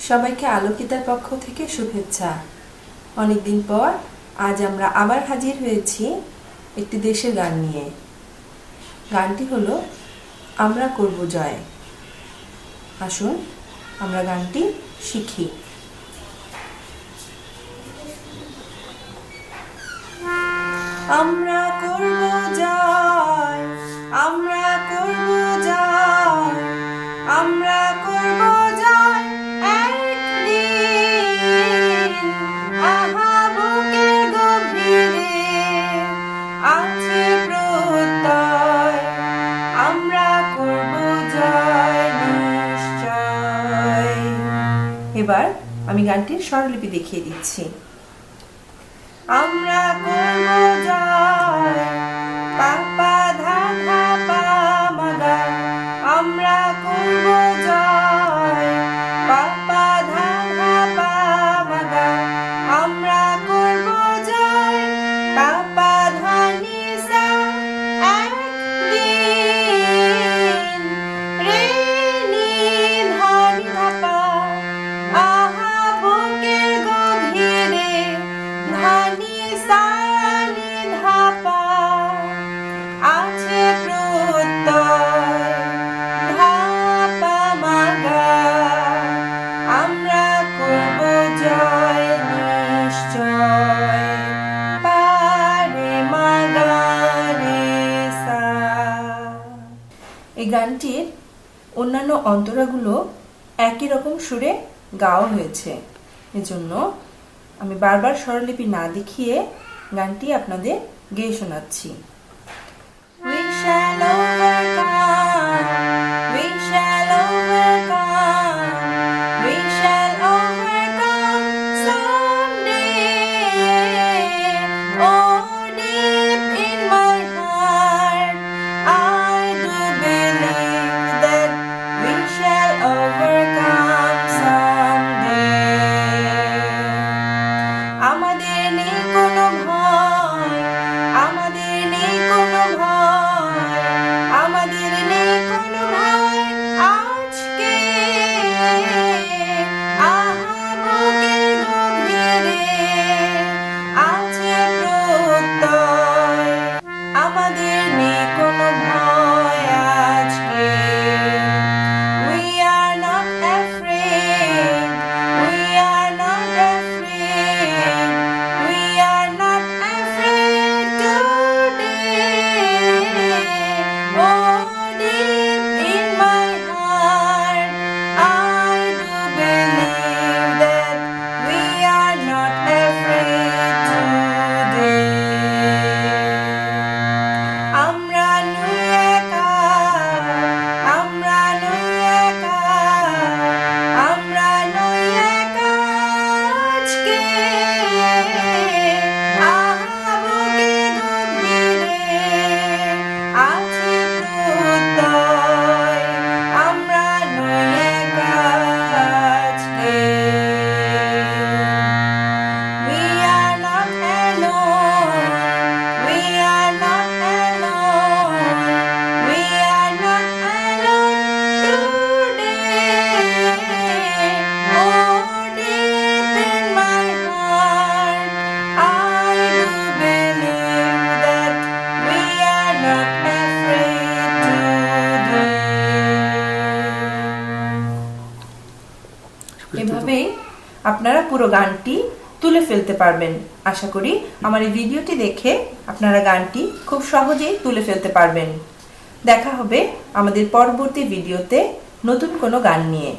সবাইকে আলোকিতার পক্ষ থেকে শুভেচ্ছা। অনেকদিন পর আজ আমরা আবার হাজির হয়েছি একটি দেশের গান নিয়ে। গানটি হলো আমরা করব জয়। আসুন আমরা গানটি শিখি। আমরা করব জয়, আমরা করব জয়, আমরা করব জয় একদিন। আহা বুকের গভীরে আছে প্রত্যয়, আমরা করব জয় নিশ্চয়। এবার আমি গানটির স্বরলিপি দেখিয়ে দিচ্ছি। আমরা করব জয় পা পা ধা ধা পা মা গা, আমরা করব জয় পা পা ধা ধা পা মা গা, আমরা করব জয় পা পা ধা নি সা একদিন। রে নি ধা নি ধা পা, আহা বুকের গভীরে ধা নি সা নি ধা পা আছে প্রত্যয়, ধা পা মা গা, আমরা করব জয় নিশ্চয়। পা রে মা গা রে সা। এই গানটির অন্যান্য অন্তরাগুলো একই রকম সুরে গাওয়া হয়েছে, এজন্য আমি বারবার স্বরলিপি না দেখিয়ে গানটি আপনাদের গেয়ে শোনাচ্ছি। We shall overcome, we shall overcome, we shall overcome someday. Oh, deep in my heart, I do believe that we shall overcome someday. আমাদের নেই কোনো ভয়, আমাদের নেই কোনো ভয়, আমাদের নেই কোনো ভয় আজকে। আহা বুকের গভীরে আছে প্রত্যয়, আমাদের নেই কোনো ভয় আজকে। We are not afraid, we are not afraid, we are not afraid today. Oh, deep in my heart, I do believe that we are not afraid today. আমরা নই একা, আমরা নই একা, আমরা নই একা আজকে। আহা বুকের গভীরে আছে প্রত্যয়, আমরা নই একা আজকে। We are not alone, we are not alone, we are not alone today. Oh, deep in my heart, I do believe that we are not afraid today. এভাবেই আপনারা পুরো গানটি তুলে ফেলতে পারবেন। আশা করি আমার এই ভিডিওটি দেখে আপনারা গানটি খুব সহজেই তুলে ফেলতে পারবেন। দেখা হবে আমাদের পরবর্তী ভিডিওতে নতুন কোনো গান নিয়ে।